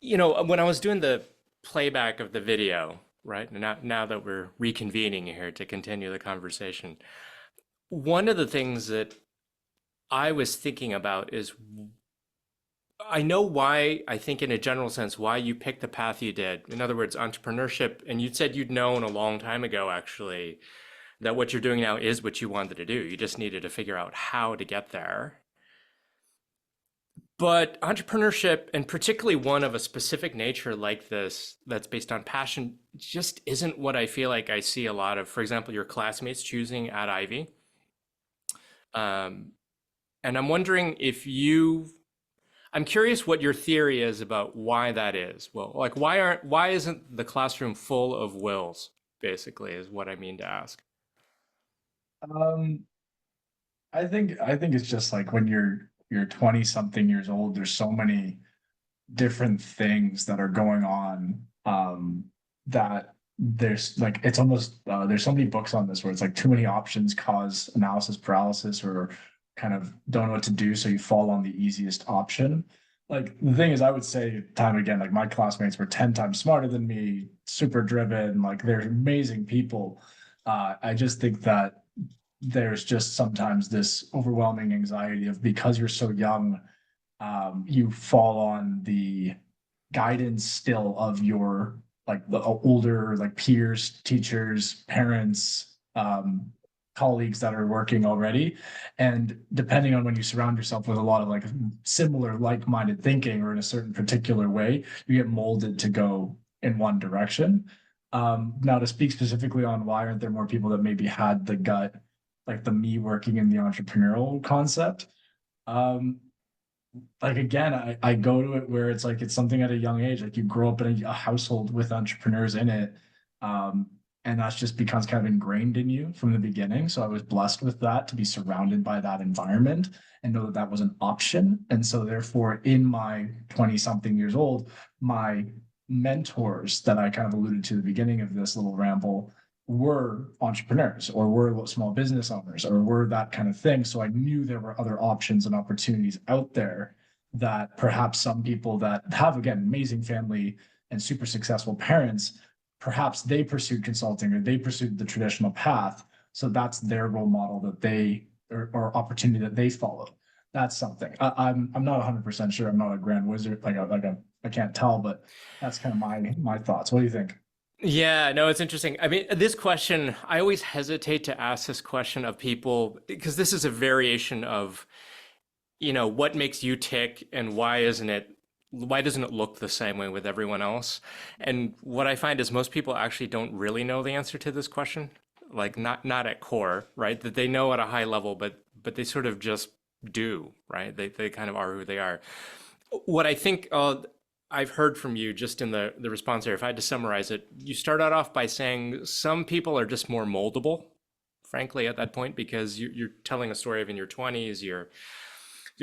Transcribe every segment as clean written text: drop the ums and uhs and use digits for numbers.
When I was doing the playback of the video, right? Now that we're reconvening here to continue the conversation, one of the things that I was thinking about is I know why, I think in a general sense, why you picked the path you did. In other words, entrepreneurship, and you said you'd known a long time ago, actually, that what you're doing now is what you wanted to do. You just needed to figure out how to get there. But entrepreneurship, and particularly one of a specific nature like this, that's based on passion, just isn't what I feel like I see a lot of, for example, your classmates choosing at Ivy. Um, and I'm wondering if I'm curious what your theory is about why that is. Well, like why isn't the classroom full of wills, basically, is what I mean to ask. Um, I think it's just like when you're 20 something years old, there's so many different things that are going on that there's like it's almost there's so many books on this where it's like too many options cause analysis paralysis or kind of don't know what to do, so you fall on the easiest option. Like the thing is, I would say time again, like my classmates were 10 times smarter than me, super driven, like they're amazing people. I just think that there's just sometimes this overwhelming anxiety of because you're so young, you fall on the guidance still of your like the older like peers, teachers, parents, colleagues that are working already. And depending on when you surround yourself with a lot of like similar like-minded thinking or in a certain particular way, you get molded to go in one direction. Now to speak specifically on why aren't there more people that maybe had the gut, like the me working in the entrepreneurial concept? Um, like again, I go to it where it's like it's something at a young age. Like you grow up in a household with entrepreneurs in it. Um, and that's just becomes kind of ingrained in you from the beginning. So I was blessed with that to be surrounded by that environment and know that that was an option. And so therefore, in my 20 something years old, my mentors that I kind of alluded to at the beginning of this little ramble were entrepreneurs or were small business owners or were that kind of thing. So I knew there were other options and opportunities out there that perhaps some people that have, again, amazing family and super successful parents, perhaps they pursued consulting or they pursued the traditional path. So that's their role model that they or opportunity that they followed. That's something. I'm not 100% sure. I'm not a grand wizard I can't tell, but that's kind of my thoughts. What do you think? Yeah, no, it's interesting. I mean, this question, I always hesitate to ask this question of people because this is a variation of, what makes you tick and why doesn't it look the same way with everyone else? And what I find is most people actually don't really know the answer to this question, like not at core, right? That they know at a high level, but they sort of just do, right? They kind of are who they are. What I think I've heard from you just in the response there, if I had to summarize it, you start out off by saying some people are just more moldable, frankly, at that point, because you're telling a story of in your 20s, you're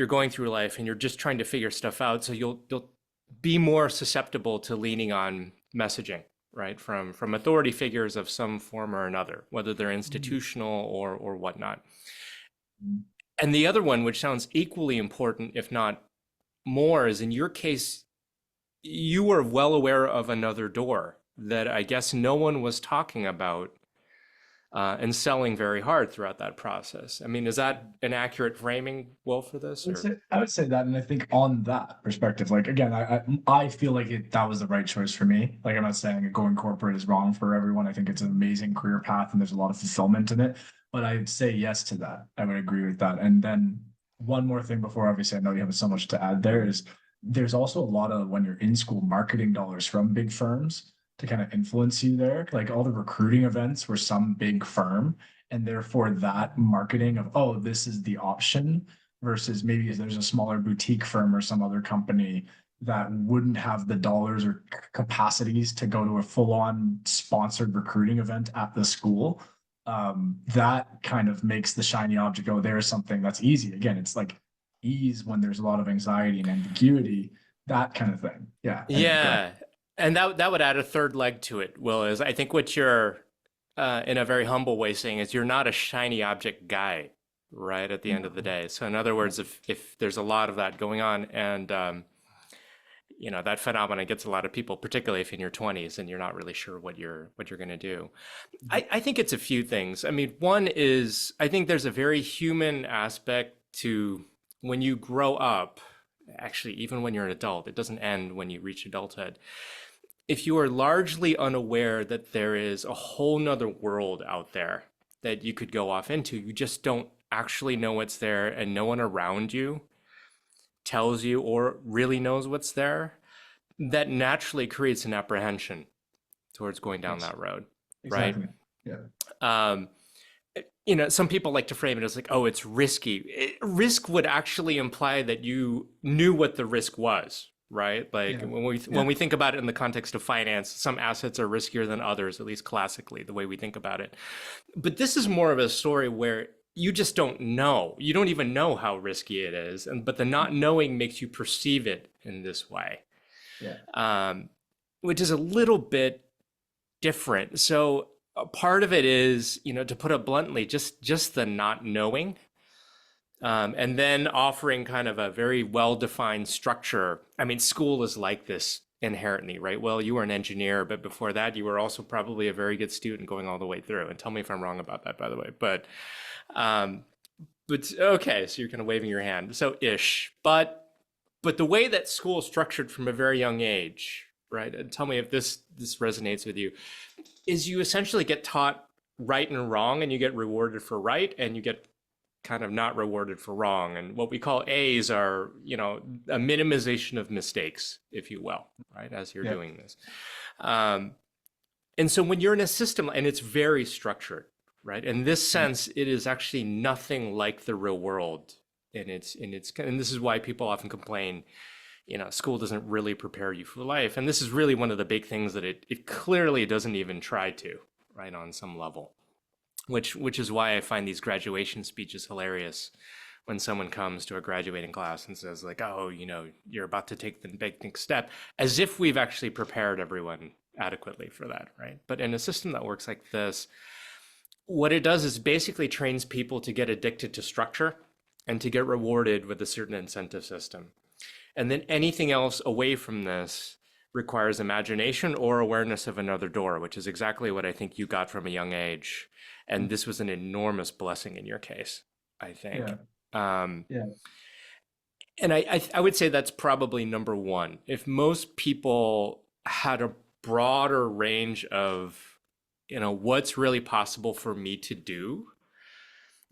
going through life and you're just trying to figure stuff out. So you'll be more susceptible to leaning on messaging, right, from authority figures of some form or another, whether they're institutional or whatnot. And the other one, which sounds equally important, if not more, is in your case, you were well aware of another door that I guess no one was talking about and selling very hard throughout that process. I mean, is that an accurate framing, Will, for this? Or I would say that, and I think on that perspective, like again, I feel like that was the right choice for me. Like I'm not saying going corporate is wrong for everyone. I think it's an amazing career path, and there's a lot of fulfillment in it. But I'd say yes to that. I would agree with that. And then one more thing before, obviously, I know you have so much to add. There is there's also a lot of when you're in school marketing dollars from big firms to kind of influence you there. Like all the recruiting events were some big firm, and therefore that marketing of this is the option versus maybe if there's a smaller boutique firm or some other company that wouldn't have the dollars or capacities to go to a full-on sponsored recruiting event at the school. That kind of makes the shiny object go, there's something that's easy. Again, it's like ease when there's a lot of anxiety and ambiguity, that kind of thing. Yeah. And go ahead. yeah, and that would add a third leg to it, Will, is I think what you're in a very humble way saying is you're not a shiny object guy, right, at the end of the No. day. So in other words, if there's a lot of that going on and that phenomenon gets a lot of people, particularly if in your 20s and you're not really sure what you're going to do. I think it's a few things. I mean, one is I think there's a very human aspect to when you grow up, actually, even when you're an adult, it doesn't end when you reach adulthood. If you are largely unaware that there is a whole nother world out there that you could go off into, you just don't actually know what's there, and no one around you tells you or really knows what's there, that naturally creates an apprehension towards going down Yes, that road, right? exactly. Yeah. Um, some people like to frame it as like, oh, it's risky. Risk would actually imply that you knew what the risk was, right? Like Yeah. when we think about it in the context of finance, some assets are riskier than others, at least classically, the way we think about it. But this is more of a story where you just don't know. You don't even know how risky it is, but the not knowing makes you perceive it in this way, Yeah. which is a little bit different. So a part of it is, to put it bluntly, just the not knowing, and then offering kind of a very well-defined structure. I mean, school is like this inherently, right? Well, you were an engineer, but before that, you were also probably a very good student going all the way through. And tell me if I'm wrong about that, by the way. But okay, so you're kind of waving your hand. So ish. But the way that school is structured from a very young age, right? And tell me if this resonates with you, is you essentially get taught right and wrong, and you get rewarded for right, and you get kind of not rewarded for wrong. And what we call A's are, a minimization of mistakes, if you will, right, as you're doing this. And so when you're in a system, and it's very structured, right? In this sense, it is actually nothing like the real world. And this is why people often complain, school doesn't really prepare you for life. And this is really one of the big things that it clearly doesn't even try to, right, on some level, which is why I find these graduation speeches hilarious when someone comes to a graduating class and says like, oh, you're about to take the big next step, as if we've actually prepared everyone adequately for that, right? But in a system that works like this, what it does is basically trains people to get addicted to structure and to get rewarded with a certain incentive system. And then anything else away from this requires imagination or awareness of another door, which is exactly what I think you got from a young age. And this was an enormous blessing in your case, I think. Yeah. And I would say that's probably number one. If most people had a broader range of, what's really possible for me to do,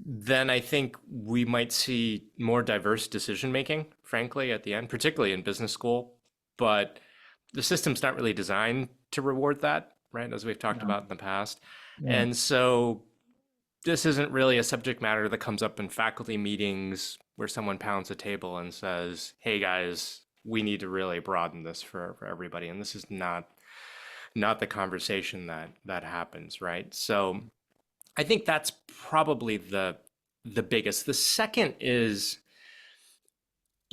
then I think we might see more diverse decision making, frankly, at the end, particularly in business school. But the system's not really designed to reward that, right? As we've talked about in the past. Yeah. And so this isn't really a subject matter that comes up in faculty meetings where someone pounds a table and says, hey guys, we need to really broaden this for everybody. And this is not the conversation that happens, right? So I think that's probably the biggest. The second is,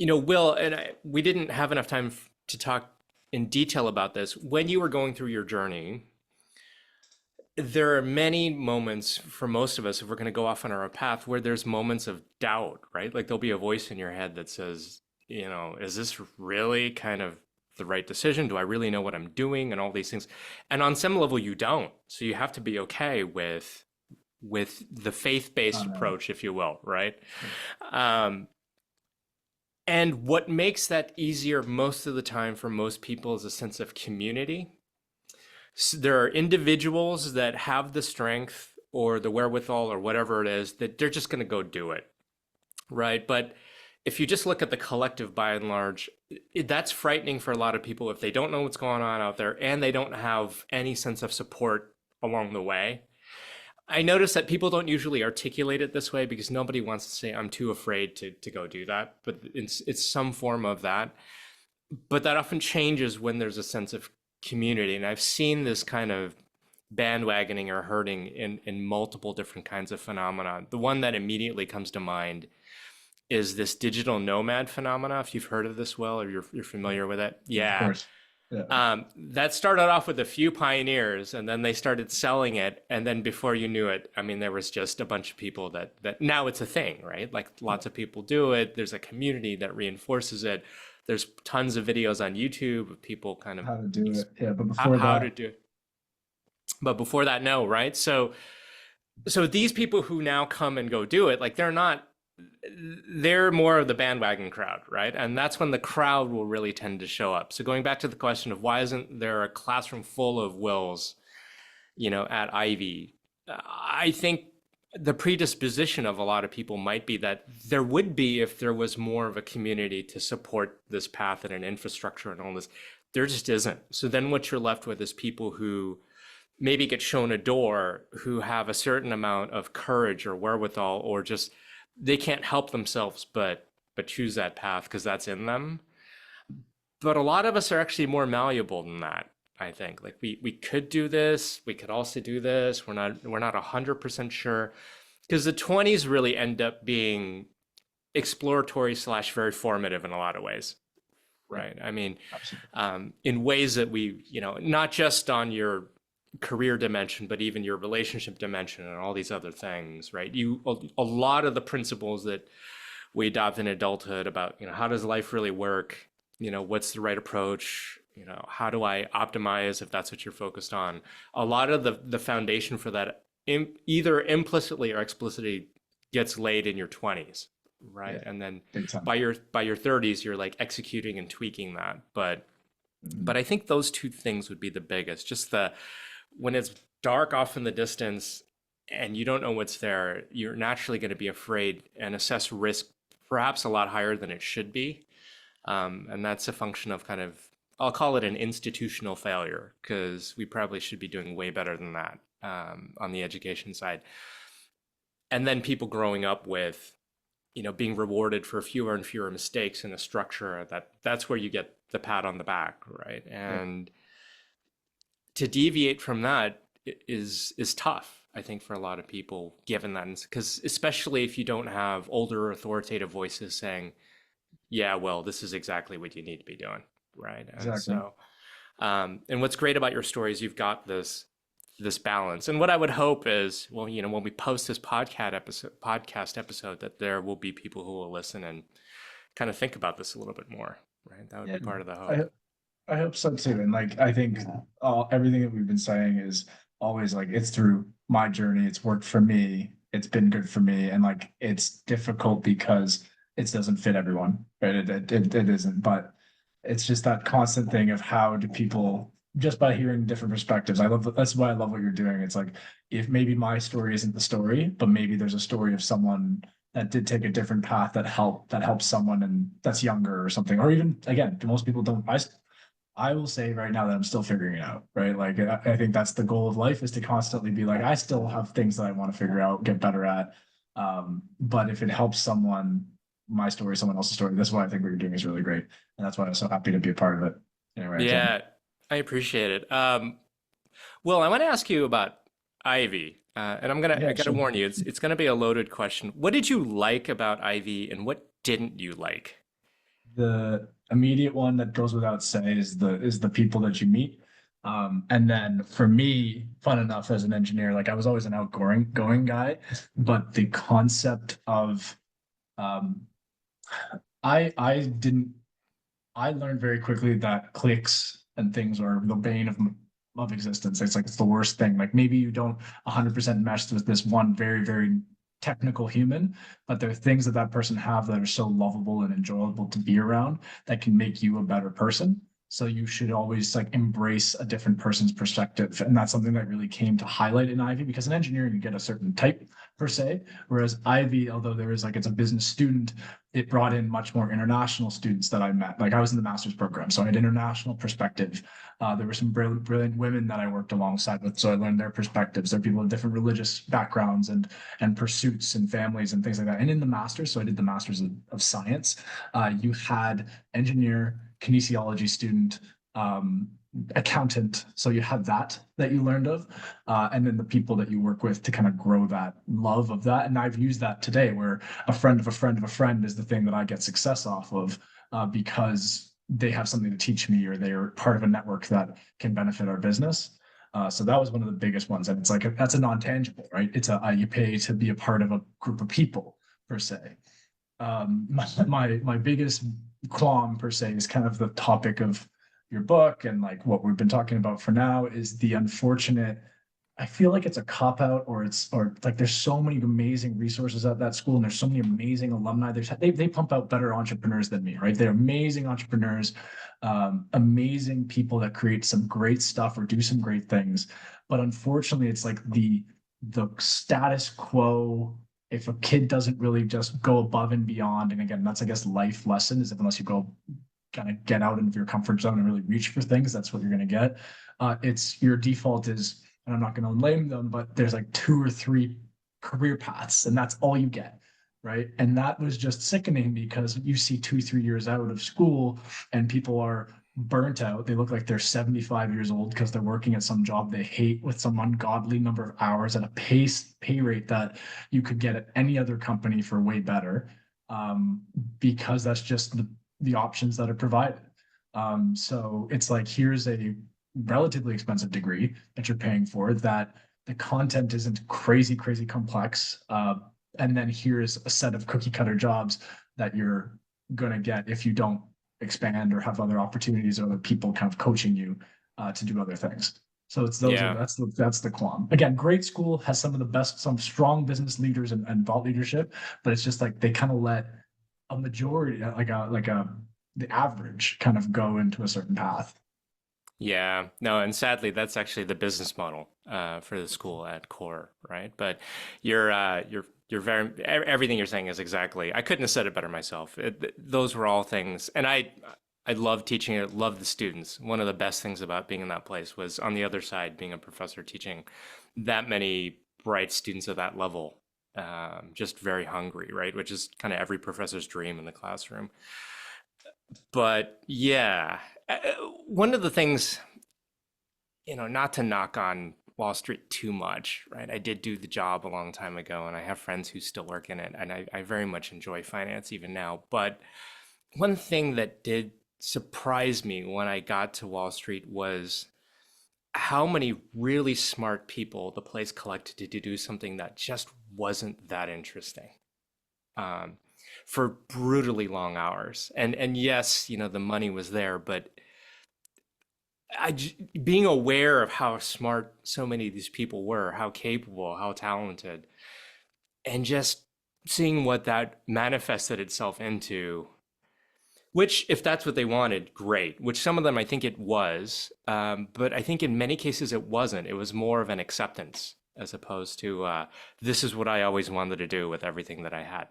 Will, and we didn't have enough time to talk in detail about this. When you were going through your journey, there are many moments for most of us, if we're going to go off on our path, where there's moments of doubt, right? Like there'll be a voice in your head that says, is this really kind of the right decision? Do I really know what I'm doing? And all these things. And on some level, you don't. So you have to be okay with the faith-based approach, if you will, right? And what makes that easier most of the time for most people is a sense of community. So there are individuals that have the strength or the wherewithal or whatever it is that they're just going to go do it, right? But if you just look at the collective by and large, that's frightening for a lot of people if they don't know what's going on out there and they don't have any sense of support along the way. I notice that people don't usually articulate it this way because nobody wants to say, I'm too afraid to go do that. But it's some form of that. But that often changes when there's a sense of community. And I've seen this kind of bandwagoning or herding in multiple different kinds of phenomena. The one that immediately comes to mind is this digital nomad phenomena. If you've heard of this, Will, or you're familiar with it. Yeah. Of course. Yeah. That started off with a few pioneers and then they started selling it. And then before you knew it, I mean, there was just a bunch of people that now it's a thing, right? Like lots of people do it. There's a community that reinforces it. There's tons of videos on YouTube of people kind of How to do it. Yeah, but before how to that, do it. But before that, no, right? So these people who now come and go do it, like they're more of the bandwagon crowd, right? And that's when the crowd will really tend to show up. So going back to the question of why isn't there a classroom full of Wills, at Ivy, I think the predisposition of a lot of people might be that there would be if there was more of a community to support this path and an infrastructure and all this. There just isn't. So then what you're left with is people who maybe get shown a door, who have a certain amount of courage or wherewithal, or just they can't help themselves but choose that path because that's in them. But a lot of us are actually more malleable than that. I think like we could do this, we could also do this. We're not 100% sure because the 20s really end up being exploratory / very formative in a lot of ways, right? I mean, in ways that not just on your career dimension, but even your relationship dimension and all these other things, right? A lot of the principles that we adopt in adulthood about, how does life really work? What's the right approach? How do I optimize if that's what you're focused on? A lot of the foundation for that either implicitly or explicitly gets laid in your 20s, right? yeah, And then big time. by your 30s, you're like executing and tweaking that. But I think those two things would be the biggest. Just when it's dark off in the distance and you don't know what's there, you're naturally going to be afraid and assess risk perhaps a lot higher than it should be. And that's a function of kind of, I'll call it an institutional failure, because we probably should be doing way better than that on the education side. And then people growing up with, being rewarded for fewer and fewer mistakes in a structure that's where you get the pat on the back, right? And to deviate from that is tough, I think, for a lot of people, given that, because especially if you don't have older authoritative voices saying, yeah, well, this is exactly what you need to be doing, right? And Exactly. so, and what's great about your story is you've got this balance. And what I would hope is, well, when we post this podcast episode, that there will be people who will listen and kind of think about this a little bit more, right? That would be part of the hope. I hope so too. And like, I think everything that we've been saying is always like, it's through my journey. It's worked for me. It's been good for me. And like, it's difficult because it doesn't fit everyone, right? It isn't, but it's just that constant thing of how do people, just by hearing different perspectives. That's why I love what you're doing. It's like, if maybe my story isn't the story, but maybe there's a story of someone that did take a different path that helps someone and that's younger or something. Or even, again, most people don't. I will say right now that I'm still figuring it out, right? Like, I think that's the goal of life, is to constantly be like, I still have things that I want to figure out, get better at. But if it helps someone, my story, someone else's story, that's why I think what you're doing is really great. And that's why I'm so happy to be a part of it. Anyway, Yeah, I appreciate it. Well, I want to ask you about Ivy, and I gotta sure. warn you, it's gonna be a loaded question. What did you like about Ivy, and what didn't you like? The immediate one that goes without say is the people that you meet. And then for me, fun enough as an engineer, like I was always an outgoing guy, but the concept of um, I didn't I learned very quickly that clicks and things are the bane of existence. It's like it's the worst thing. Like maybe you don't 100% mesh with this one very, very technical human, but there are things that person have that are so lovable and enjoyable to be around that can make you a better person. So you should always like embrace a different person's perspective. And that's something that really came to highlight in Ivy, because in engineering, you get a certain type per se. Whereas Ivy, although there is like, it's a business student, it brought in much more international students that I met. Like I was in the master's program, so I had international perspective. There were some brilliant women that I worked alongside with, so I learned their perspectives. There are people with different religious backgrounds and pursuits and families and things like that. And in the master's, so I did the master's of science. You had engineer, kinesiology student, accountant. So you had that you learned of, and then the people that you work with to kind of grow that love of that. And I've used that today, where a friend of a friend of a friend is the thing that I get success off of, because they have something to teach me, or they are part of a network that can benefit our business. So that was one of the biggest ones, and it's like that's a non-tangible, right? It's you pay to be a part of a group of people per se. My biggest qualm per se is kind of the topic of your book, and like what we've been talking about for now is the unfortunate. I feel like it's a cop out, or it's or like there's so many amazing resources at that school, and there's so many amazing alumni. They pump out better entrepreneurs than me, right? They're amazing entrepreneurs, amazing people that create some great stuff or do some great things. But unfortunately, it's like the status quo. If a kid doesn't really just go above and beyond, and again, that's I guess life lesson is, if unless you go kind of get out of your comfort zone and really reach for things, that's what you're going to get. It's your default is, and I'm not going to blame them, but there's like 2 or 3 career paths, and that's all you get, right? And that was just sickening, because you see 2, 3 years out of school and people are burnt out. They look like they're 75 years old because they're working at some job they hate with some ungodly number of hours at a pay rate that you could get at any other company for way better, because that's just the options that are provided. So it's like, here's a relatively expensive degree that you're paying for, that the content isn't crazy, crazy complex. And then here's a set of cookie cutter jobs that you're going to get if you don't expand or have other opportunities or other people kind of coaching you to do other things. So it's those are Yeah. that's the qualm. Again, great school has some of the best, some strong business leaders and thought leadership, but it's just like they kind of let a majority, like a the average kind of go into a certain path. Yeah, no, and sadly, that's actually the business model for the school at core, right? But you're very everything you're saying is exactly. I couldn't have said it better myself. Those were all things, and I love teaching it. Love the students. One of the best things about being in that place was on the other side, being a professor teaching that many bright students at that level, just very hungry, right? Which is kind of every professor's dream in the classroom. But yeah, one of the things, not to knock on Wall Street too much, right? I did do the job a long time ago, and I have friends who still work in it, and I very much enjoy finance even now. But one thing that did surprise me when I got to Wall Street was how many really smart people the place collected to do something that just wasn't that interesting. Um, for brutally long hours. And yes, the money was there, but being aware of how smart so many of these people were, how capable, how talented, and just seeing what that manifested itself into, which, if that's what they wanted, great, which some of them I think it was, but I think in many cases it wasn't. It was more of an acceptance as opposed to this is what I always wanted to do with everything that I had.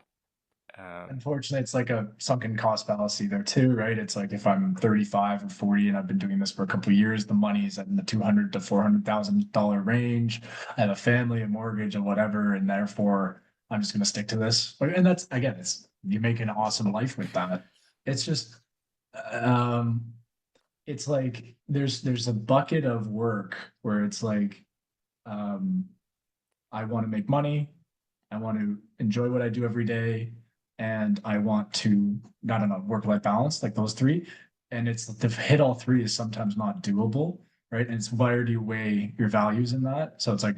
Um, Unfortunately, it's like a sunken cost fallacy there too, right? It's like if I'm 35 or 40 and I've been doing this for a couple of years, the money's in the 200 to $400,000 range. I have a family, a mortgage, and whatever, and therefore I'm just going to stick to this. And that's again, it's you make an awesome life with that. It's just, um, it's like there's a bucket of work where it's like, um, I want to make money. I want to enjoy what I do every day. And I want to, I don't know, work-life balance, like those three. And it's to hit all three is sometimes not doable, right? And it's where do you weigh your values in that? So it's like,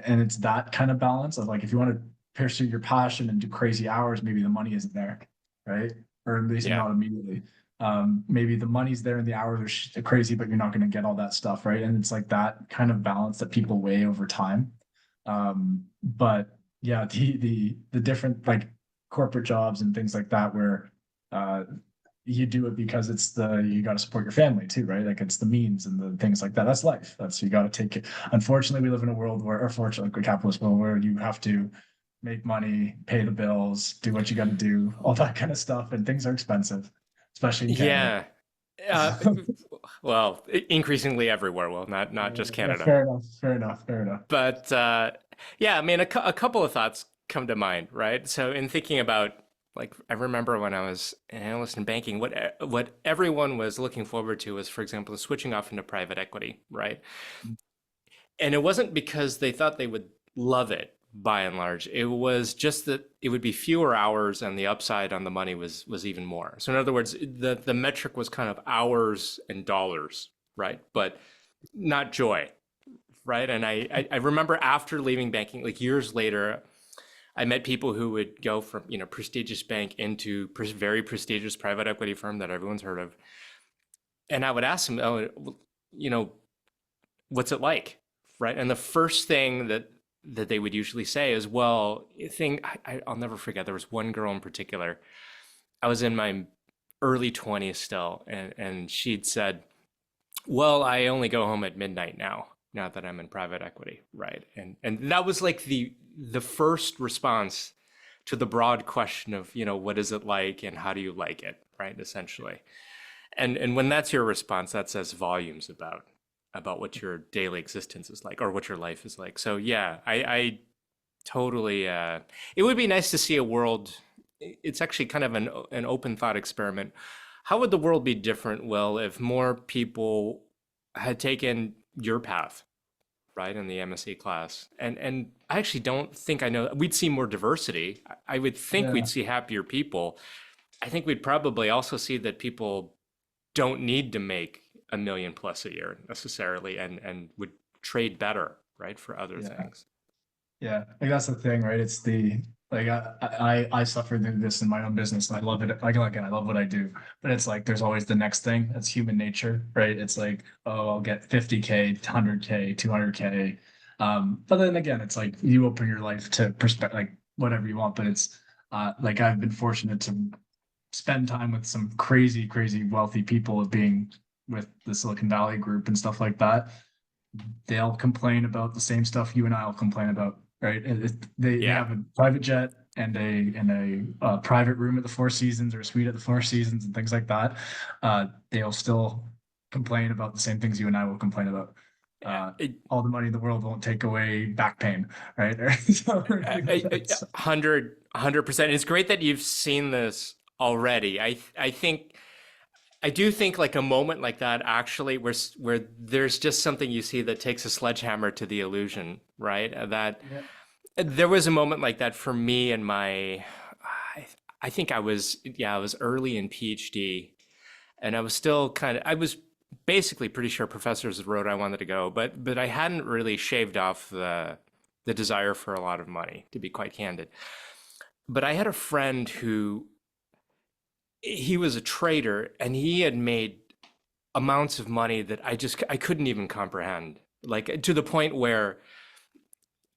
and it's that kind of balance of like, if you want to pursue your passion and do crazy hours, maybe the money isn't there, right? Or at least yeah. not immediately. Maybe the money's there and the hours are crazy, but you're not going to get all that stuff, right? And it's like that kind of balance that people weigh over time. But yeah, the different like corporate jobs and things like that where uh you do it because it's the you got to support your family too, right? Like it's the means and the things like that. That's life. That's you got to take it. Unfortunately, we live in a world where, or fortunately, a capitalist world where you have to make money, pay the bills, do what you got to do, all that kind of stuff, and things are expensive, especially in Canada. Yeah. Uh, well, increasingly everywhere. Well, not just Yeah, Canada. fair enough. Fair enough. Fair enough. But yeah, I mean, a couple of thoughts come to mind, right? So in thinking about, like, I remember when I was an analyst in banking, what everyone was looking forward to was, for example, switching off into private equity, right? And it wasn't because they thought they would love it by and large. It was just that it would be fewer hours and the upside on the money was even more. So in other words, the metric was kind of hours and dollars, right? But not joy, right? And I remember after leaving banking, like years later, I met people who would go from, prestigious bank into very prestigious private equity firm that everyone's heard of. And I would ask them, oh, you know, what's it like? Right. And the first thing that they would usually say is, well, I'll never forget. There was one girl in particular. I was in my early 20s still, and she'd said, well, I only go home at midnight now that I'm in private equity, right? And that was like the first response to the broad question of, what is it like and how do you like it, right? Essentially. And when that's your response, that says volumes about what your daily existence is like or what your life is like. So yeah, I totally it would be nice to see a world. It's actually kind of an open thought experiment. How would the world be different, Will, if more people had taken your path, right, in the MSc class? And I actually don't think I know. We'd see more diversity. I would think Yeah. we'd see happier people. I think we'd probably also see that people don't need to make a million plus a year necessarily, and would trade better, right, for other Yeah. things. Yeah, like that's the thing, right? It's the like I suffer through this in my own business, and I love it. Like again, I love what I do, but it's like there's always the next thing. That's human nature, right? It's like, oh, I'll get 50K, 100K, 200K. But then again, it's like you open your life to perspective, like whatever you want. But it's like I've been fortunate to spend time with some crazy, crazy wealthy people, being with the Silicon Valley group and stuff like that. They'll complain about the same stuff you and I'll complain about, right? They Yeah. have a private jet and a private room at the Four Seasons or a suite at the Four Seasons and things like that. They'll still complain about the same things you and I will complain about. Yeah. All the money in the world won't take away back pain, right? So, Hundred percent. It's great that you've seen this already. I do think like a moment like that actually where there's just something you see that takes a sledgehammer to the illusion, right? That yeah, there was a moment like that for me in my I, I think I was early in PhD, and I was still I was basically pretty sure professors the road I wanted to go, but I hadn't really shaved off the desire for a lot of money, to be quite candid. But I had a friend who he was a trader, and he had made amounts of money that I couldn't even comprehend. Like to the point where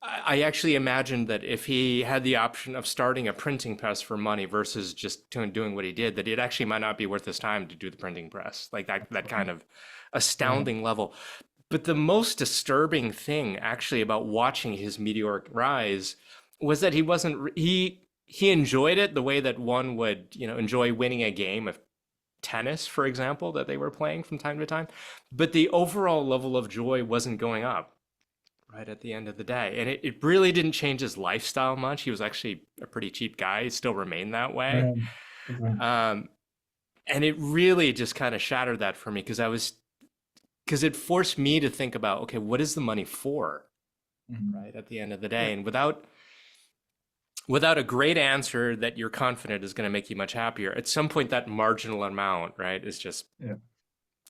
I actually imagined that if he had the option of starting a printing press for money versus just doing what he did, that it actually might not be worth his time to do the printing press. Like that kind of yeah, astounding level. But the most disturbing thing actually about watching his meteoric rise was that he enjoyed it the way that one would, enjoy winning a game of tennis, for example, that they were playing from time to time. But the overall level of joy wasn't going up right at the end of the day. And it really didn't change his lifestyle much. He was actually a pretty cheap guy. He still remained that way. right, right. Um, and it really just kind of shattered that for me because it forced me to think about, okay, what is the money for, Mhm. right, at the end of the Yeah, day? And without a great answer that you're confident is going to make you much happier, at some point that marginal amount, right, is just yeah.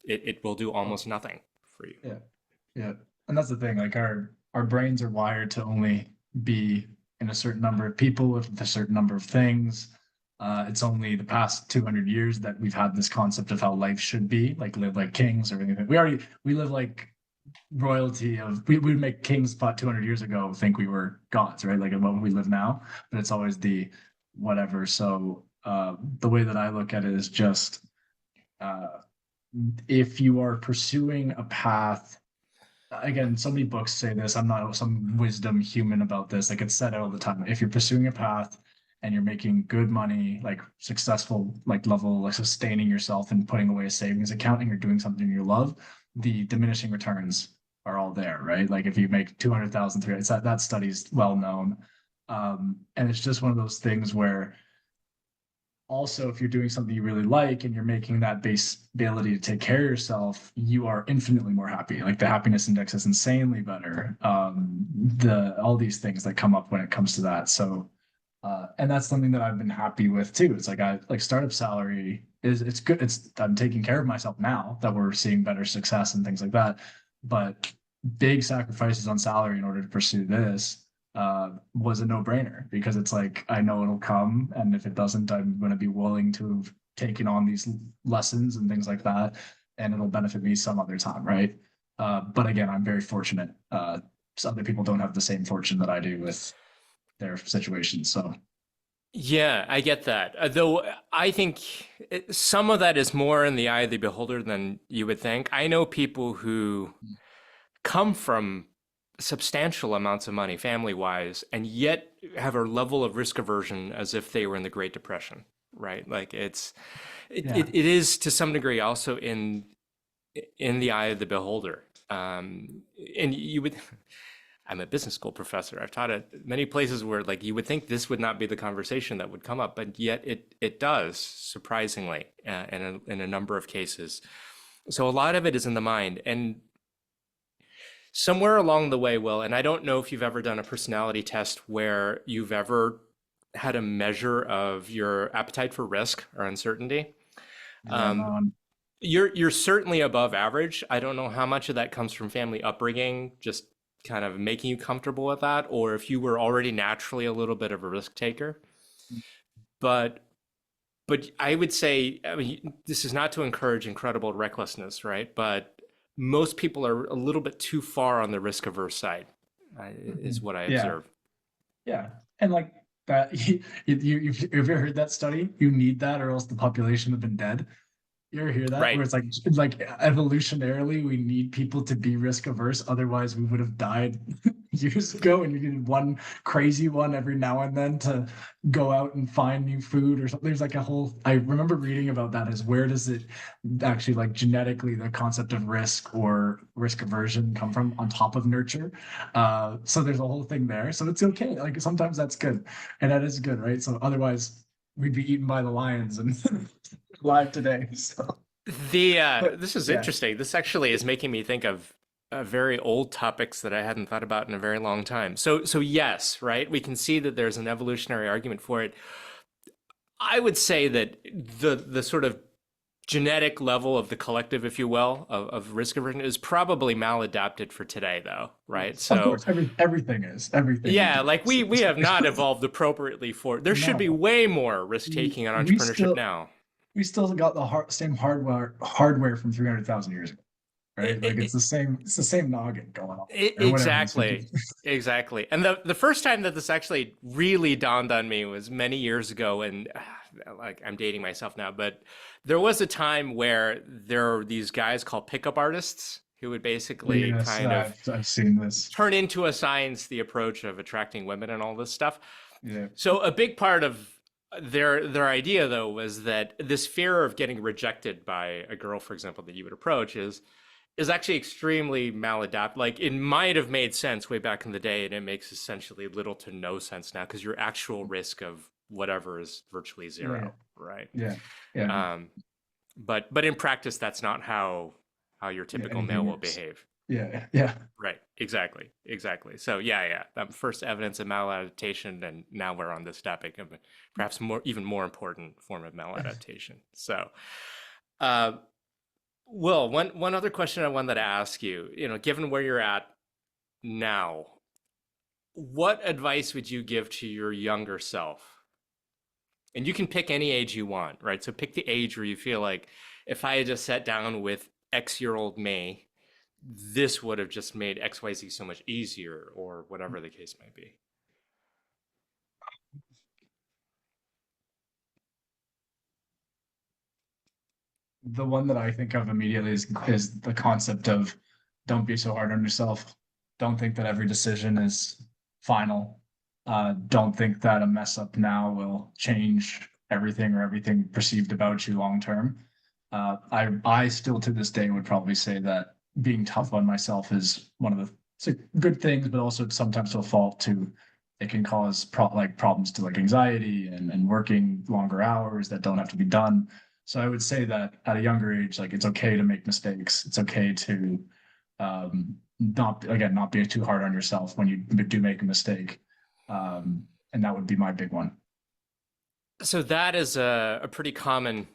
it will do Oh, almost nothing for you. yeah. Yeah. And that's the thing, like our brains are wired to only be in a certain number of people with a certain number of things. It's only the past 200 years that we've had this concept of how life should be, like live like kings or anything. We live like royalty of we would make kings about 200 years ago think we were gods, right? Like what we live now, but it's always the whatever. So the way that I look at it is just uh, if you are pursuing a path, again, so many books say this. I'm not some wisdom human about this. Like it's said all the time. If you're pursuing a path and you're making good money, like successful, like level, like sustaining yourself and putting away a savings account, and you're doing something you love, the diminishing returns are all there, right? Like if you make 200,000, 300, that study's well known. And it's just one of those things where also if you're doing something you really like and you're making that base ability to take care of yourself, you are infinitely more happy. Like the happiness index is insanely better. The all these things that come up when it comes to that. So and that's something that I've been happy with too. It's like I like startup salary is it's good. It's I'm taking care of myself now that we're seeing better success and things like that. But big sacrifices on salary in order to pursue this. was a no-brainer because it's like I know it'll come, and if it doesn't, I'm going to be willing to have taken on these lessons and things like that, and it'll benefit me some other time, right? But again, I'm very fortunate. Some other people don't have the same fortune that I do with their situations. So Yeah, I get that. Though I think some of that is more in the eye of the beholder than you would think. I know people who come from substantial amounts of money, family wise, and yet have a level of risk aversion as if they were in the Great Depression, right? Like yeah, it is to some degree also in the eye of the beholder. And you would, I'm a business school professor. I've taught at many places where like you would think this would not be the conversation that would come up, but yet it does, surprisingly, in a number of cases. So a lot of it is in the mind. And somewhere along the way, Will, and I don't know if you've ever done a personality test where you've ever had a measure of your appetite for risk or uncertainty. yeah, Um, no, you're certainly above average. I don't know how much of that comes from family upbringing, just kind of making you comfortable with that, or if you were already naturally a little bit of a risk taker. But I would say, I mean, this is not to encourage incredible recklessness, right? But most people are a little bit too far on the risk averse side, is what I yeah, observe. yeah, and like that, you've ever heard that study? You need that, or else the population would have been dead. You ever hear that? Right. Where it's like evolutionarily, we need people to be risk averse. Otherwise, we would have died years ago. And you need one crazy one every now and then to go out and find new food or something. There's like a whole. I remember reading about that. Is where does it actually like genetically the concept of risk or risk aversion come from on top of nurture? So there's a whole thing there. So it's okay. Like sometimes that's good, and that is good, right? So otherwise, we'd be eaten by the lions and live today. So, but This is yeah, interesting. This actually is making me think of very old topics that I hadn't thought about in a very long time. So yes, right? We can see that there's an evolutionary argument for it. I would say that the sort of genetic level of the collective, if you will, of risk aversion is probably maladapted for today, though, right? of So course, everything we yeah, do. like we have not evolved appropriately for. There should be No, way more risk taking on we entrepreneurship still now. we still got the same hardware from 300,000 years ago, right? Like it's the same noggin going on, or whatever these people. Exactly. Exactly. And the first time that this actually really dawned on me was many years ago. And like I'm dating myself now, but there was a time where there are these guys called pickup artists who would basically Yes, kind of I've seen this. turn into a science the approach of attracting women and all this stuff. Yeah, So a big part of their idea though was that this fear of getting rejected by a girl, for example, that you would approach is actually extremely maladaptive. Like it might have made sense way back in the day, and it makes essentially little to no sense now because your actual risk of whatever is virtually yeah, zero, right? yeah, yeah, Um, but in practice, that's not how your yeah. typical male Anything will works. behave. Yeah, yeah, Right. Exactly. Exactly. So yeah. First evidence of maladaptation, and now we're on this topic of perhaps even more important form of maladaptation. So, uh, Will, one other question I wanted to ask you, given where you're at now, what advice would you give to your younger self? And you can pick any age you want, right? So pick the age where you feel like if I had just sat down with X-year-old me, this would have just made XYZ so much easier, or whatever the case might be. the one that I think of immediately is the concept of don't be so hard on yourself. Don't think that every decision is final. Don't think that a mess up now will change everything or everything perceived about you long term. I still to this day would probably say that being tough on myself is one of the good things, but also sometimes to a fault too. It can cause problems to like anxiety and working longer hours that don't have to be done. So I would say that at a younger age, like it's okay to make mistakes. It's okay to not be too hard on yourself when you do make a mistake. And that would be my big one. So that is a pretty common Yeah.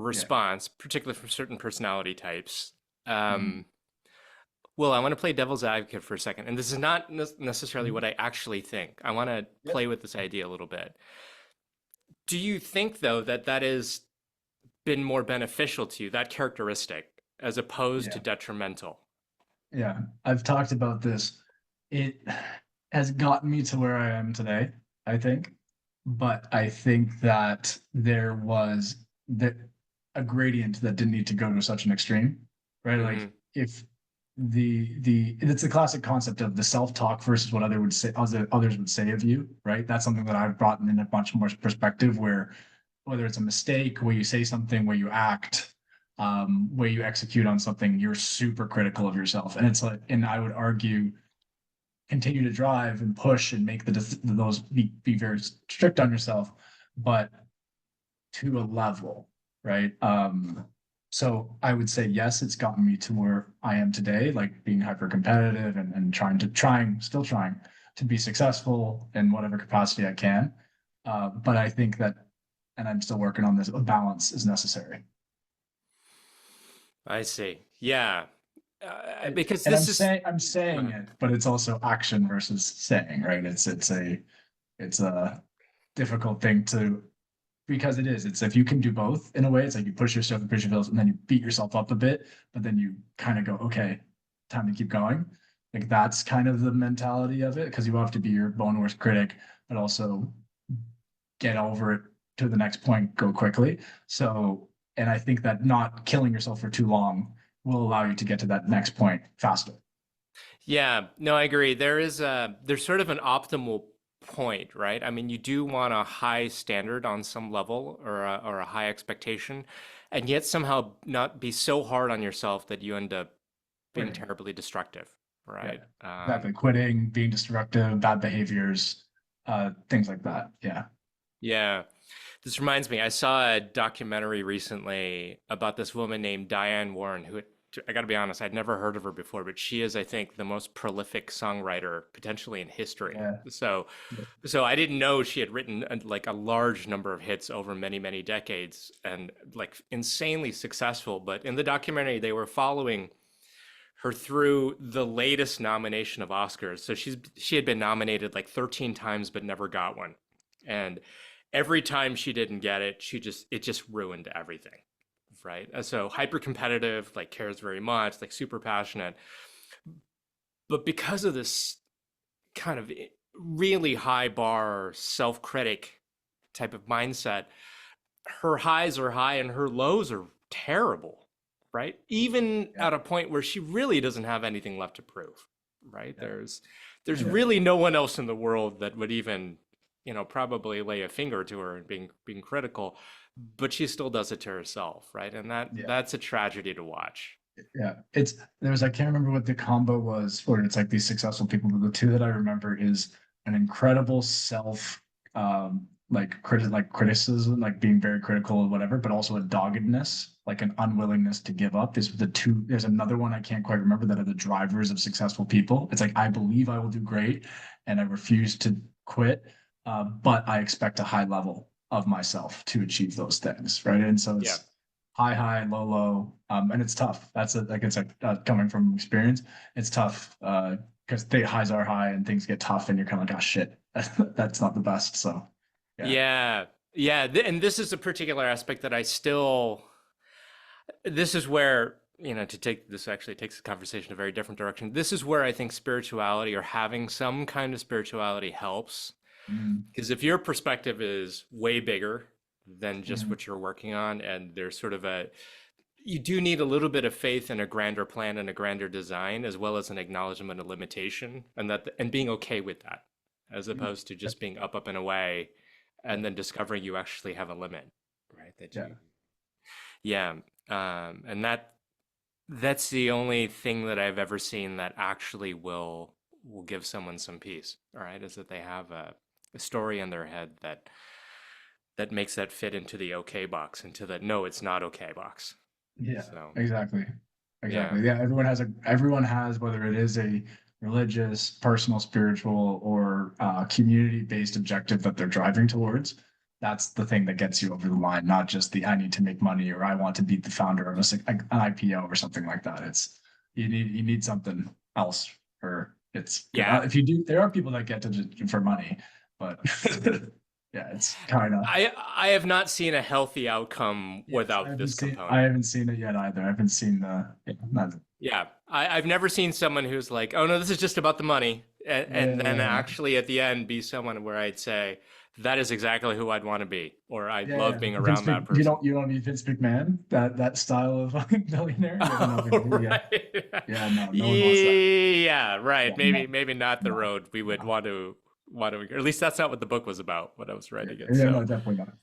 response, particularly from certain personality types. Mhm. Um, Well, I want to play devil's advocate for a second, and this is not necessarily Mhm. what I actually think. I want to Yep. play with this idea a little bit. Do you think, though, that that has been more beneficial to you, that characteristic, as opposed to Yeah. detrimental? Yeah. I've talked about this. It has gotten me to where I am today, I think. But I think that there was that a gradient that didn't need to go to such an extreme, right? Like Hmm. if the it's the classic concept of the self-talk versus what others would say of you, right? That's something that I've brought in a much more perspective where whether it's a mistake, where you say something, where you act, where you execute on something, you're super critical of yourself. And it's like, and I would argue, continue to drive and push and make those be very strict on yourself, but to a level, right? So I would say yes, it's gotten me to where I am today, like being hyper competitive and still trying to be successful in whatever capacity I can. But I think that, and I'm still working on this, a balance is necessary. I see. Yeah. Because And this is, I'm go saying ahead. it, but it's also action versus saying, right? It's a difficult thing to because it is. It's if you can do both in a way, it's like you push yourself and push yourself, and then you beat yourself up a bit, but then you kind of go, okay, time to keep going. Like that's kind of the mentality of it, because you have to be your own worst critic, but also get over it to the next point, go quickly. So, and I think that not killing yourself for too long will allow you to get to that next point faster. Yeah, no, I agree. There's sort of an optimal point, right? I mean, you do want a high standard on some level or a high expectation, and yet somehow not be so hard on yourself that you end up being Quitting. terribly destructive, Yeah, right? exactly. Quitting, being destructive, bad behaviors, things like that. Yeah. Yeah. This reminds me, I saw a documentary recently about this woman named Diane Warren, who I got to be honest, I'd never heard of her before, but she is, I think, the most prolific songwriter potentially in history. Yeah. So I didn't know she had written like a large number of hits over many, many decades and like insanely successful. But in the documentary, they were following her through the latest nomination of Oscars. So she had been nominated like 13 times but never got one. And every time she didn't get it, it just ruined everything. Right. So hyper competitive, like cares very much, like super passionate. But because of this kind of really high bar self critic type of mindset, her highs are high and her lows are terrible, right? Even Yeah. at a point where she really doesn't have anything left to prove, right? Yeah. There's Yeah. really no one else in the world that would even, probably lay a finger to her and being critical, but she still does it to herself, right? And Yeah. that's a tragedy to watch. Yeah. I can't remember what the combo was where it's like these successful people, but the two that I remember is an incredible like criticism, like being very critical of whatever, but also a doggedness, like an unwillingness to give up. Is the two. There's another one I can't quite remember that are the drivers of successful people. It's like I believe I will do great and I refuse to quit, but I expect a high level of myself to achieve those things, right? And so Yeah. it's high, low, and it's tough. It's like coming from experience, it's tough because the highs are high and things get tough, and you're kind of like, oh shit, that's not the best. So yeah, Yeah. Yeah. And this is a particular aspect that this is where, this actually takes the conversation a very different direction. This is where I think spirituality or having some kind of spirituality helps. mm, Because if your perspective is way bigger than just mm, what you're working on, and there's you do need a little bit of faith in a grander plan and a grander design, as well as an acknowledgement of limitation, and being okay with that, as mm, opposed to just being up and away, yeah, and then discovering you actually have a limit, right? yeah, Yeah, and that's the only thing that I've ever seen that actually will give someone some peace. All right, is that they have a story in their head that makes that fit into the okay box, into the no, it's not okay box. yeah, So exactly, yeah, exactly. Yeah, everyone has whether it is a religious, personal, spiritual, or community-based objective that they're driving towards. That's the thing that gets you over the line, not just the I need to make money or I want to beat the founder of an IPO or something like that. you need something else for it's good. Yeah. If you do, there are people that get to for money, but yeah, it's kind of. I have not seen a healthy outcome Yes, without this I component. haven't seen it yet either. I haven't seen the yeah, not, Yeah. I've never seen someone who's like, oh no, this is just about the money. And then yeah, actually at the end be someone where I'd say, that is exactly who I'd want to be, or I'd yeah, love yeah. being Vince around Mc, that person. you don't need Vince McMahon, that style of billionaire. You have another Oh, yeah. right. Yeah, no, no one wants that. Yeah, right. Yeah, no, Maybe not the no, road we would no. or at least that's not what the book was about when I was Yeah, writing it. yeah, no, So, definitely not.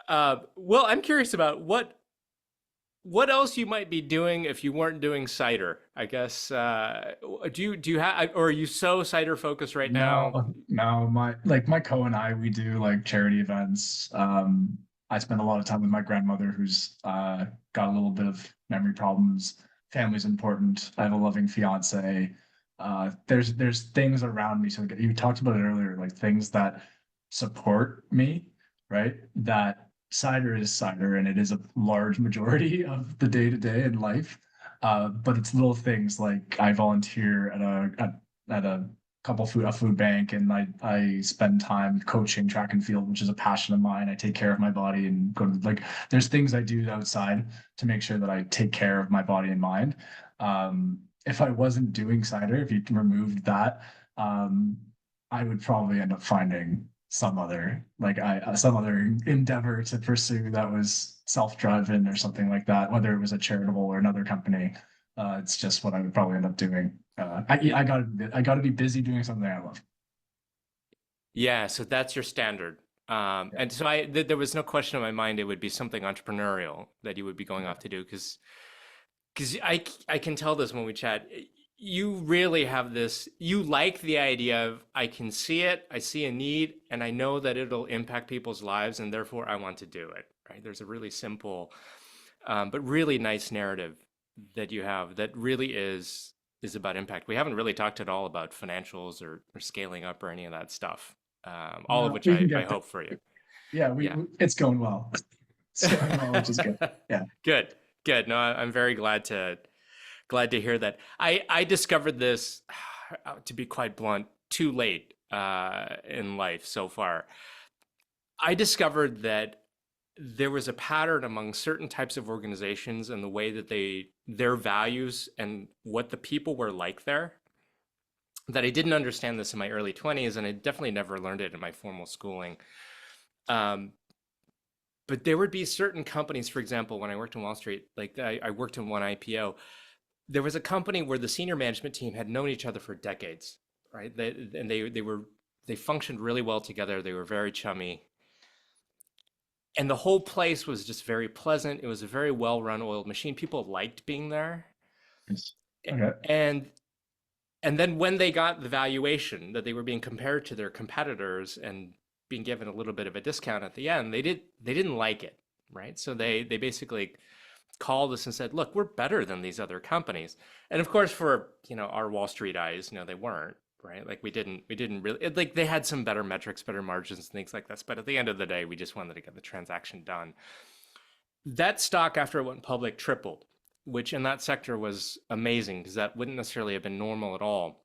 Yeah. well, I'm curious about what else you might be doing if you weren't doing cider. I guess do you have, or are you so cider focused right now? No, no, my co and I, we do like charity events. I spend a lot of time with my grandmother who's got a little bit of memory problems. Family's important. I have a loving fiance. There's things around me. So you talked about it earlier, like things that support me, right? That cider is cider, and it is a large majority of the day to day in life. But it's little things like I volunteer at a a food bank, and I spend time coaching track and field, which is a passion of mine. I take care of my body and go to like there's things I do outside to make sure that I take care of my body and mind. If I wasn't doing cider, if you removed that, um, I would probably end up finding some other endeavor to pursue that was self-driven or something like that, whether it was a charitable or another company. It's just what I would probably end up doing. I gotta be busy doing something I love. Yeah, so that's your standard. Yeah, And so there was no question in my mind it would be something entrepreneurial that you would be going yeah, off to do because I can tell this when we chat. You really have this, you like the idea of I can see it, I see a need, and I know that it'll impact people's lives, and therefore I want to do it, right? There's a really simple, but really nice narrative that you have that really is about impact. We haven't really talked at all about financials or scaling up or any of that stuff, all of no, which we can I get there. hope for you. Yeah, Yeah. it's going well. It's going well, which is good. Yeah. Good, good. No, I'm very glad to hear that. I discovered this, to be quite blunt, too late in life so far. I discovered that there was a pattern among certain types of organizations and the way that their values and what the people were like there, that I didn't understand this in my early 20s, and I definitely never learned it in my formal schooling. Um, but there would be certain companies, for example, when I worked in Wall Street, like I worked in one IPO, there was a company where the senior management team had known each other for decades, right? They functioned really well together. They were very chummy, and the whole place was just very pleasant. It was a very well-run oiled machine. People liked being there, Yes. Okay. and then when they got the valuation that they were being compared to their competitors and being given a little bit of a discount at the end, they didn't like it, right? So they basically called us and said, "Look, we're better than these other companies." And of course, for our Wall Street eyes, they weren't, right? Like we didn't really like they had some better metrics, better margins, and things like this. But at the end of the day, we just wanted to get the transaction done. That stock, after it went public, tripled, which in that sector was amazing because that wouldn't necessarily have been normal at all.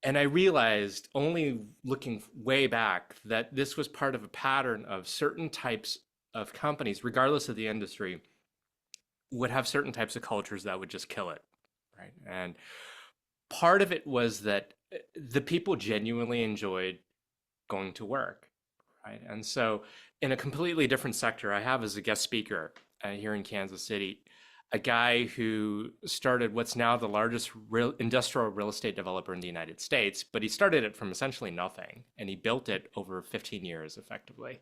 And I realized, only looking way back, that this was part of a pattern of certain types of companies, regardless of the industry, would have certain types of cultures that would just kill it, right? And part of it was that the people genuinely enjoyed going to work, right? And so, in a completely different sector, I have as a guest speaker here in Kansas City a guy who started what's now the largest industrial real estate developer in the United States, but he started it from essentially nothing and he built it over 15 years effectively.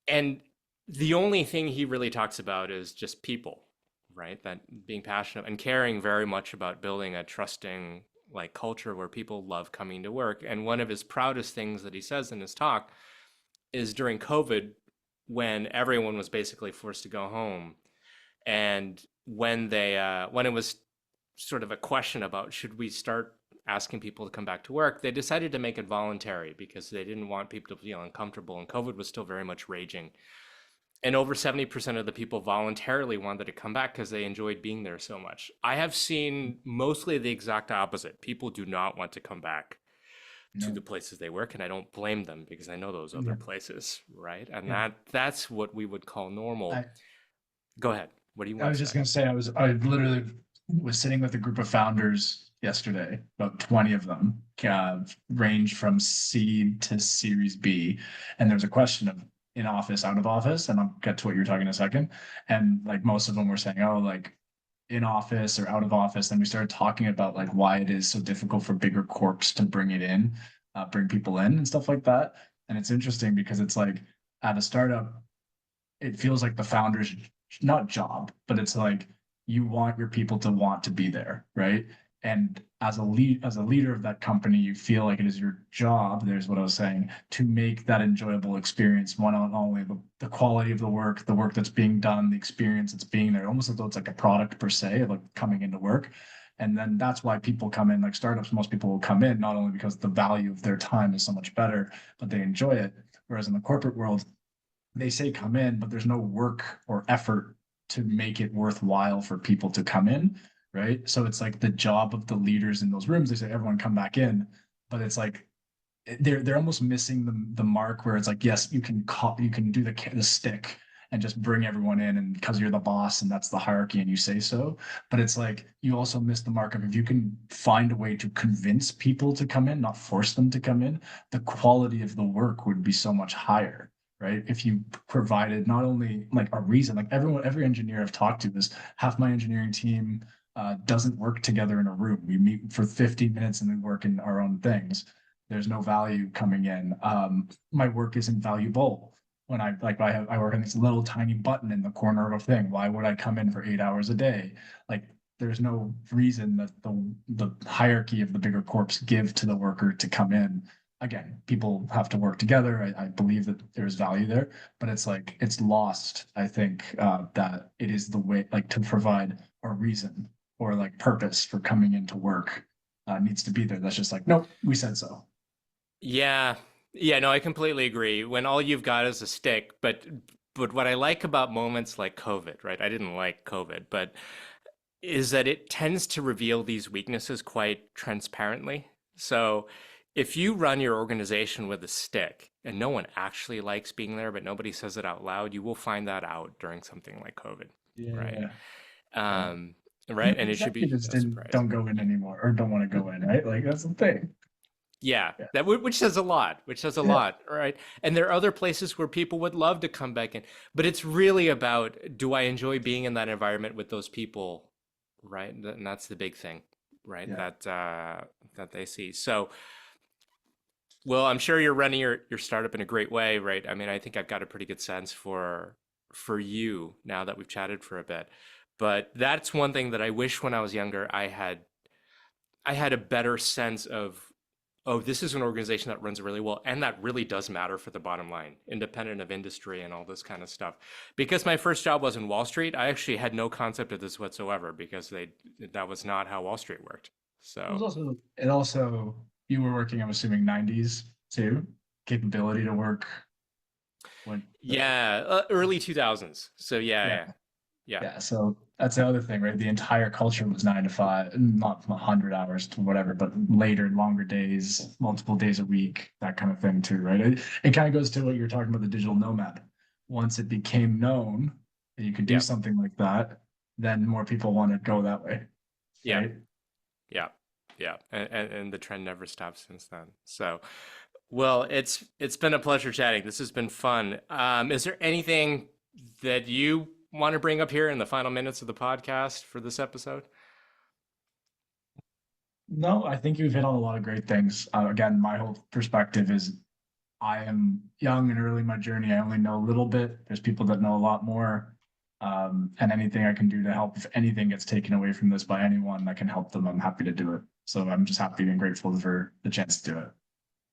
And the only thing he really talks about is just people, right? That being passionate and caring very much about building a trusting like culture where people love coming to work. And one of his proudest things that he says in his talk is during COVID, when everyone was basically forced to go home, and when it was sort of a question about should we start asking people to come back to work, they decided to make it voluntary because they didn't want people to feel uncomfortable, and COVID was still very much raging. And over 70% of the people voluntarily wanted to come back because they enjoyed being there so much. I have seen mostly the exact opposite. People do not want to come back to No. the places they work, and I don't blame them because I know those other Yeah. places, right? And Yeah. that's what we would call normal. I, Go ahead. What do you I want was to just say? gonna say I literally was sitting with a group of founders yesterday, about 20 of them, range from seed to Series B, and there's a question of in office, out of office, and I'll get to what you're talking in a second. And like most of them were saying, oh, like in office or out of office. Then we started talking about like why it is so difficult for bigger corps to bring it in, bring people in and stuff like that. And it's interesting because it's like at a startup, it feels like the founder's not job, but it's like you want your people to want to be there, right? And as a leader of that company, you feel like it is your job, there's what I was saying, to make that enjoyable experience, one on only the quality of the work that's being done, the experience that's being there, almost as though it's like a product per se of like coming into work. And then that's why people come in, like startups, most people will come in not only because the value of their time is so much better, but they enjoy it. Whereas in the corporate world, they say come in, but there's no work or effort to make it worthwhile for people to come in, right? So it's like the job of the leaders in those rooms. They say everyone come back in, but it's like they're almost missing the mark where it's like yes, you can do the stick and just bring everyone in and because you're the boss and that's the hierarchy and you say so, but it's like you also miss the mark of if you can find a way to convince people to come in, not force them to come in, the quality of the work would be so much higher, right? If you provided not only like a reason, like every engineer I've talked to is half my engineering team doesn't work together in a room. We meet for 15 minutes and then work in our own things. There's no value coming in. My work isn't valuable. When I work on this little tiny button in the corner of a thing. Why would I come in for 8 hours a day? Like there's no reason that the hierarchy of the bigger corps give to the worker to come in. Again, people have to work together. I believe that there's value there, but it's like it's lost. I think that it is the way like to provide a reason or like purpose for coming into work needs to be there. That's just like nope, we said so. Yeah. Yeah, no, I completely agree. When all you've got is a stick, but what I like about moments like COVID, right? I didn't like COVID, but is that it tends to reveal these weaknesses quite transparently. So if you run your organization with a stick and no one actually likes being there, but nobody says it out loud, you will find that out during something like COVID, right? Yeah. Yeah. Um, right. Even And it should be executives no didn't surprise. don't go in anymore or don't want to go in, right? Like that's the thing. Yeah, Yeah. which says a lot, which says a Yeah. lot, right? And there are other places where people would love to come back in, but it's really about, do I enjoy being in that environment with those people, right? And that's the big thing, right? Yeah. That they see. So, well, I'm sure you're running your startup in a great way, right? I mean, I think I've got a pretty good sense for you now that we've chatted for a bit. But that's one thing that I wish when I was younger I had a better sense of, oh, this is an organization that runs really well, and that really does matter for the bottom line, independent of industry and all this kind of stuff. Because my first job was in Wall Street, I actually had no concept of this whatsoever because that was not how Wall Street worked. It was So also you were working, I'm assuming 90s too, capability to work when yeah, early 2000s. So yeah, yeah. yeah, yeah, Yeah. So that's the other thing, right? The entire culture was 9 to 5, not 100 hours to whatever, but later, longer days, multiple days a week, that kind of thing too, right? It kind of goes to what you're talking about, the digital nomad. Once it became known that you could do yeah, something like that, then more people want to go that way, yeah, right? yeah, yeah, and the trend never stopped since then. So, well, it's been a pleasure chatting. This has been fun. Is there anything that you want to bring up here in the final minutes of the podcast for this episode? No, I think you've hit on a lot of great things. Again, my whole perspective is I am young and early in my journey. I only know a little bit. There's people that know a lot more. And anything I can do to help, if anything gets taken away from this by anyone that can help them, I'm happy to do it. So I'm just happy and grateful for the chance to do it.